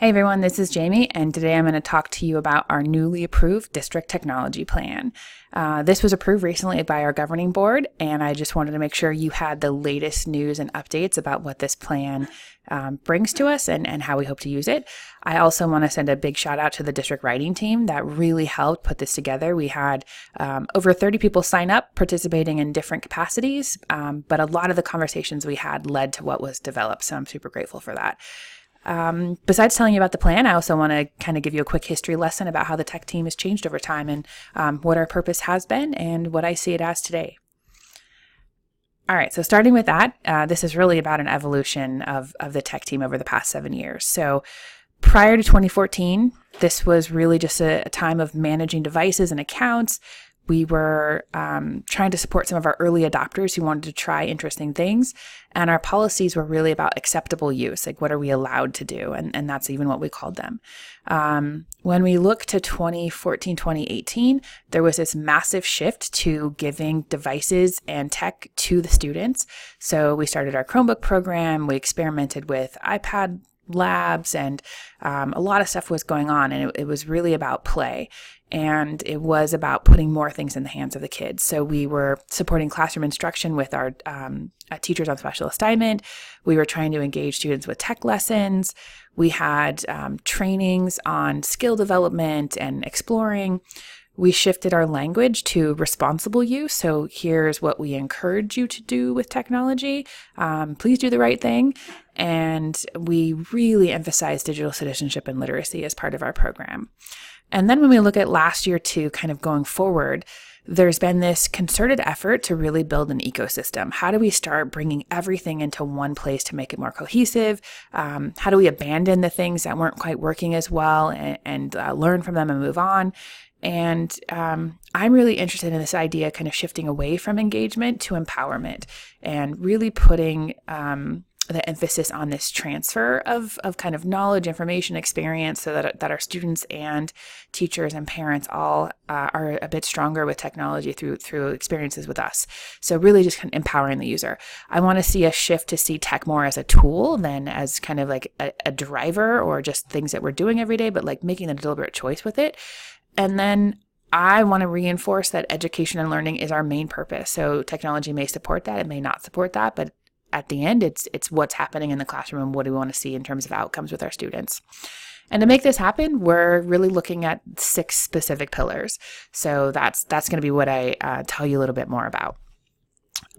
Hey everyone, this is Jamie, and today I'm going to talk to you about our newly approved district technology plan. This was approved recently by our governing board, and I just wanted to make sure you had the latest news and updates about what this plan brings to us and how we hope to use it. I also want to send a big shout out to the district writing team that really helped put this together. We had over 30 people sign up participating in different capacities, but a lot of the conversations we had led to what was developed, so I'm super grateful for that. Besides telling you about the plan, I also want to kind of give you a quick history lesson about how the tech team has changed over time and what our purpose has been and what I see it as today. All right, so starting with that, this is really about an evolution of the tech team over the past 7 years. So prior to 2014, this was really just a time of managing devices and accounts. We were trying to support some of our early adopters who wanted to try interesting things. And our policies were really about acceptable use, like what are we allowed to do? And that's even what we called them. When we look to 2014, 2018, there was this massive shift to giving devices and tech to the students. So we started our Chromebook program. We experimented with iPad labs, and a lot of stuff was going on, and it was really about play. And it was about putting more things in the hands of the kids. So we were supporting classroom instruction with our teachers on special assignment. We were trying to engage students with tech lessons. We had trainings on skill development and exploring. We shifted our language to responsible use. So here's what we encourage you to do with technology. Please do the right thing. And we really emphasized digital citizenship and literacy as part of our program. And then when we look at last year to kind of going forward, there's been this concerted effort to really build an ecosystem. How do we start bringing everything into one place to make it more cohesive? How do we abandon the things that weren't quite working as well and learn from them and move on? And I'm really interested in this idea kind of shifting away from engagement to empowerment and really putting the emphasis on this transfer of kind of knowledge, information, experience so that our students and teachers and parents all are a bit stronger with technology through experiences with us. So really just kind of empowering the user. I want to see a shift to see tech more as a tool than as kind of like a driver or just things that we're doing every day, but like making a deliberate choice with it. And then I want to reinforce that education and learning is our main purpose. So technology may support that, it may not support that, but at the end, it's what's happening in the classroom and what do we want to see in terms of outcomes with our students. And to make this happen, we're really looking at 6 specific pillars. So that's going to be what I tell you a little bit more about.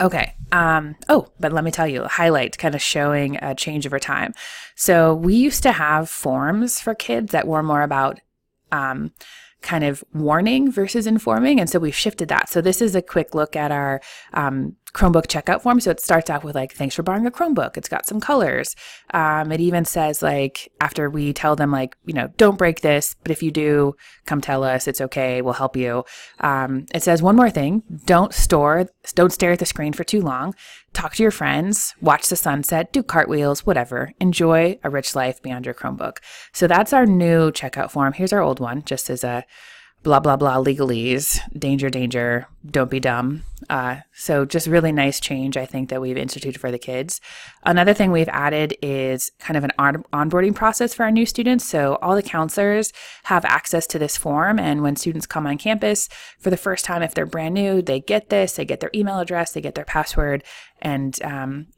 Okay. But let me tell you, a highlight kind of showing a change over time. So we used to have forms for kids that were more about kind of warning versus informing. And so we've shifted that. So this is a quick look at our Chromebook Checkout form. So it starts out with like, thanks for borrowing a Chromebook. It's got some colors. It even says like, after we tell them like, don't break this, but if you do, come tell us. It's okay. We'll help you. It says one more thing. Don't stare at the screen for too long. Talk to your friends, watch the sunset, do cartwheels, whatever. Enjoy a rich life beyond your Chromebook. So that's our new checkout form. Here's our old one, just as a blah, blah, blah, legalese, danger, danger, don't be dumb. So just really nice change, I think, that we've instituted for the kids. Another thing we've added is kind of an onboarding process for our new students. So all the counselors have access to this form. And when students come on campus for the first time, if they're brand new, they get this, they get their email address, they get their password. And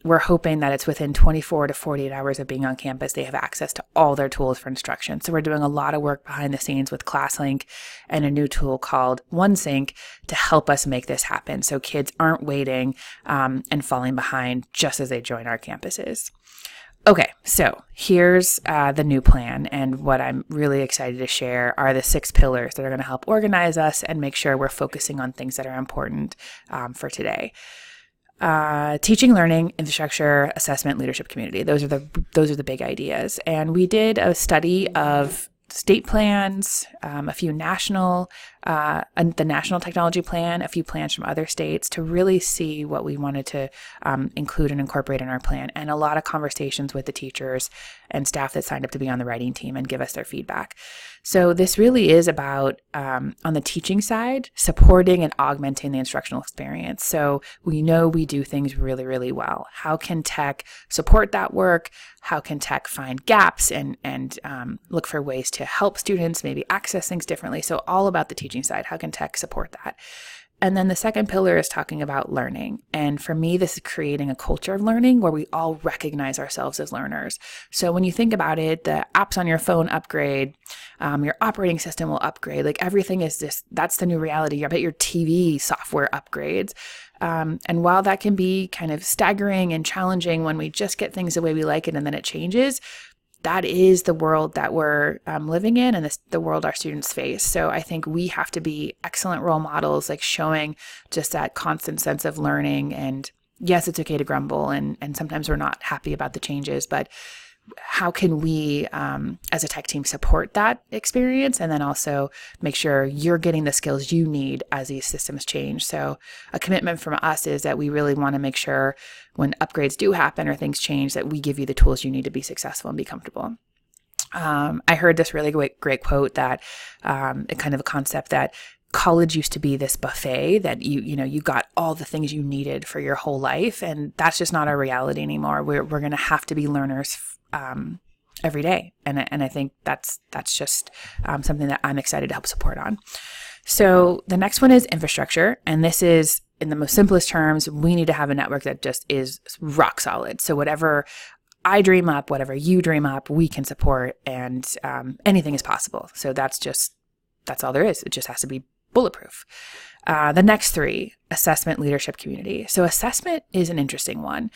we're hoping that it's within 24 to 48 hours of being on campus, they have access to all their tools for instruction. So we're doing a lot of work behind the scenes with ClassLink and a new tool called OneSync to help us make this happen. So kids aren't waiting and falling behind just as they join our campuses. Okay, so here's the new plan, and what I'm really excited to share are the 6 pillars that are going to help organize us and make sure we're focusing on things that are important for today. Teaching, learning, infrastructure, assessment, leadership, community. Those are the big ideas. And we did a study of state plans, a few national the National Technology Plan, a few plans from other states to really see what we wanted to include and incorporate in our plan, and a lot of conversations with the teachers and staff that signed up to be on the writing team and give us their feedback. So this really is about, on the teaching side, supporting and augmenting the instructional experience. So we know we do things really, really well. How can tech support that work? How can tech find gaps and look for ways to help students maybe access things differently? So all about the teaching side. How can tech support that? And then the second pillar is talking about learning. And for me, this is creating a culture of learning where we all recognize ourselves as learners. So when you think about it, the apps on your phone upgrade, your operating system will upgrade. Like everything is just, that's the new reality. I bet your TV software upgrades. And while that can be kind of staggering and challenging when we just get things the way we like it and then it changes, that is the world that we're living in, and the world our students face. So I think we have to be excellent role models, like showing just that constant sense of learning. And yes, it's okay to grumble, and sometimes we're not happy about the changes, but how can we, as a tech team, support that experience and then also make sure you're getting the skills you need as these systems change? So a commitment from us is that we really want to make sure when upgrades do happen or things change, that we give you the tools you need to be successful and be comfortable. I heard this really great quote that kind of a concept that college used to be this buffet that you got all the things you needed for your whole life, and that's just not our reality anymore. We're going to have to be learners every day, and I think that's just something that I'm excited to help support on. So the next one is infrastructure, and this is, in the most simplest terms, we need to have a network that just is rock solid. So whatever I dream up, whatever you dream up, we can support, and anything is possible. So that's all there is. It just has to be bulletproof. The next three, assessment, leadership, community. So assessment is an interesting one.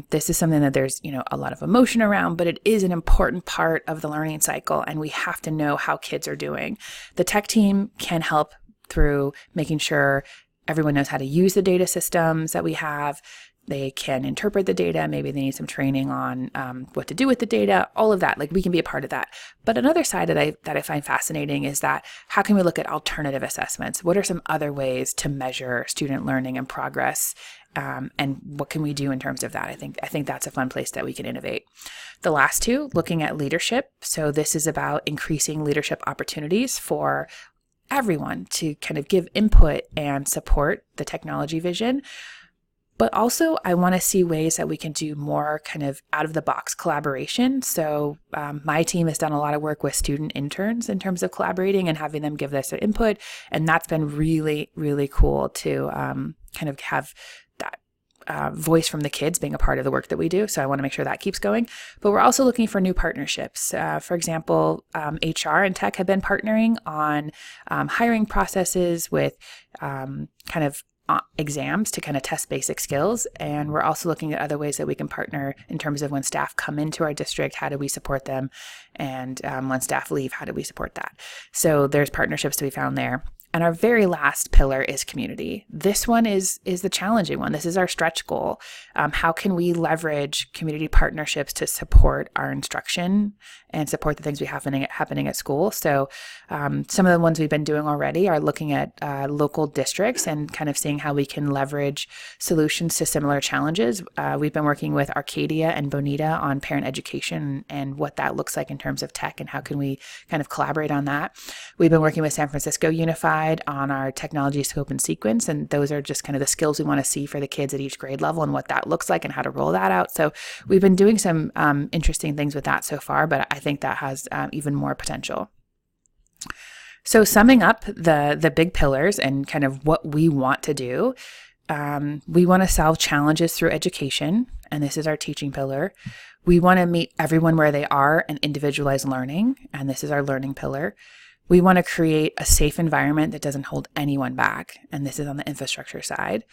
This is something that there's, a lot of emotion around, but it is an important part of the learning cycle, and we have to know how kids are doing. The tech team can help through making sure everyone knows how to use the data systems that we have. They can interpret the data. Maybe they need some training on what to do with the data, all of that. Like, we can be a part of that. But another side that I find fascinating is that how can we look at alternative assessments? What are some other ways to measure student learning and progress? And what can we do in terms of that? I think that's a fun place that we can innovate. The last two, looking at leadership. So this is about increasing leadership opportunities for everyone to kind of give input and support the technology vision. But also, I want to see ways that we can do more kind of out-of-the-box collaboration. So my team has done a lot of work with student interns in terms of collaborating and having them give us their input. And that's been really, really cool to kind of have that voice from the kids being a part of the work that we do. So I want to make sure that keeps going. But we're also looking for new partnerships. For example, HR and tech have been partnering on hiring processes with kind of exams to kind of test basic skills. And we're also looking at other ways that we can partner in terms of when staff come into our district, how do we support them? And when staff leave, how do we support that? So there's partnerships to be found there. And our very last pillar is community. This one is the challenging one. This is our stretch goal. How can we leverage community partnerships to support our instruction and support the things we have happening at school? So some of the ones we've been doing already are looking at local districts and kind of seeing how we can leverage solutions to similar challenges. We've been working with Arcadia and Bonita on parent education and what that looks like in terms of tech and how can we kind of collaborate on that. We've been working with San Francisco Unified on our technology scope and sequence, and those are just kind of the skills we want to see for the kids at each grade level and what that looks like and how to roll that out. So we've been doing some interesting things with that so far, but I think that has even more potential. So summing up the big pillars and kind of what we want to do, we want to solve challenges through education, and this is our teaching pillar. We want to meet everyone where they are and individualize learning, and this is our learning pillar. We want to create a safe environment that doesn't hold anyone back, and this is on the infrastructure side.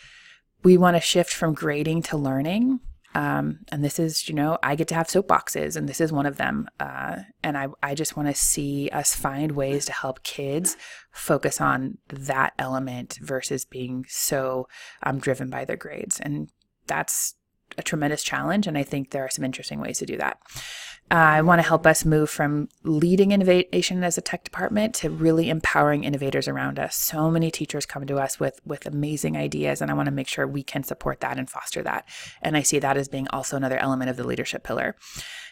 We want to shift from grading to learning, and this is, I get to have soapboxes, and this is one of them. And I just want to see us find ways to help kids focus on that element versus being so driven by their grades. And that's a tremendous challenge, and I think there are some interesting ways to do that. I want to help us move from leading innovation as a tech department to really empowering innovators around us. So many teachers come to us with amazing ideas, and I want to make sure we can support that and foster that. And I see that as being also another element of the leadership pillar.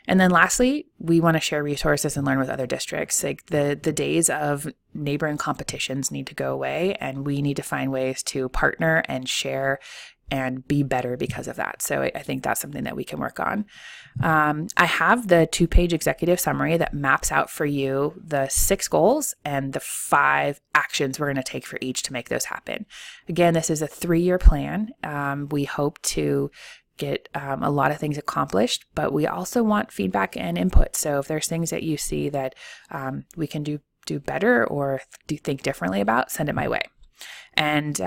And then lastly, we want to share resources and learn with other districts. Like the days of neighboring competitions need to go away, and we need to find ways to partner and share and be better because of that. So I think that's something that we can work on. I have the 2-page executive summary that maps out for you the 6 goals and the 5 actions we're going to take for each to make those happen. Again, this is a 3-year plan. We hope to get a lot of things accomplished, but we also want feedback and input. So if there's things that you see that we can do better or do think differently about, send it my way. And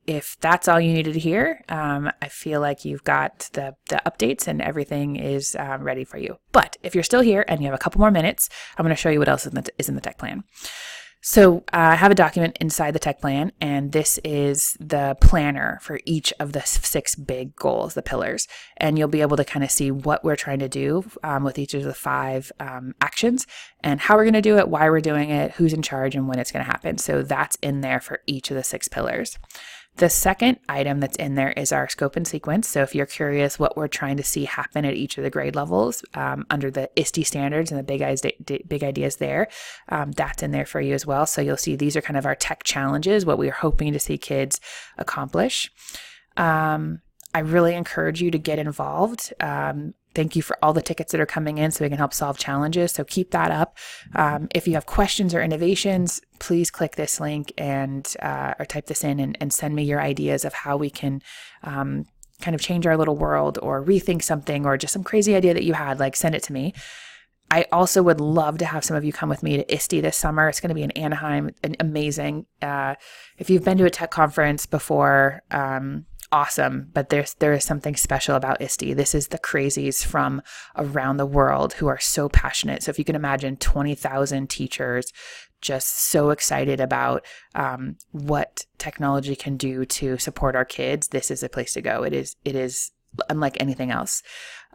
if that's all you needed to hear, I feel like you've got the updates and everything is ready for you. But if you're still here and you have a couple more minutes, I'm going to show you what else is in the tech plan. So I have a document inside the tech plan, and this is the planner for each of the 6 big goals, the pillars. And you'll be able to kind of see what we're trying to do with each of the 5 actions and how we're going to do it, why we're doing it, who's in charge, and when it's going to happen. So that's in there for each of the 6 pillars. The second item that's in there is our scope and sequence. So if you're curious what we're trying to see happen at each of the grade levels under the ISTE standards and the big ideas there, that's in there for you as well. So you'll see these are kind of our tech challenges, what we're hoping to see kids accomplish. I really encourage you to get involved. Thank you for all the tickets that are coming in so we can help solve challenges. So keep that up. If you have questions or innovations, please click this link and or type this in and send me your ideas of how we can kind of change our little world or rethink something or just some crazy idea that you had, like send it to me. I also would love to have some of you come with me to ISTE this summer. It's going to be in Anaheim, amazing. If you've been to a tech conference before, awesome, but there is something special about ISTE. This is the crazies from around the world who are so passionate. So if you can imagine 20,000 teachers just so excited about what technology can do to support our kids, this is a place to go. It is unlike anything else.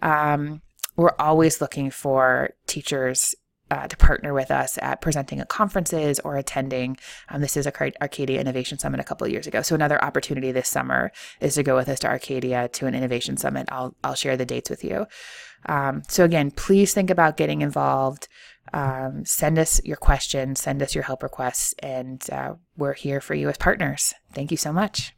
We're always looking for teachers to partner with us at presenting at conferences or attending. This is Arcadia Innovation Summit a couple of years ago. So another opportunity this summer is to go with us to Arcadia to an innovation summit. I'll share the dates with you. So again, please think about getting involved. Send us your questions, send us your help requests, and we're here for you as partners. Thank you so much.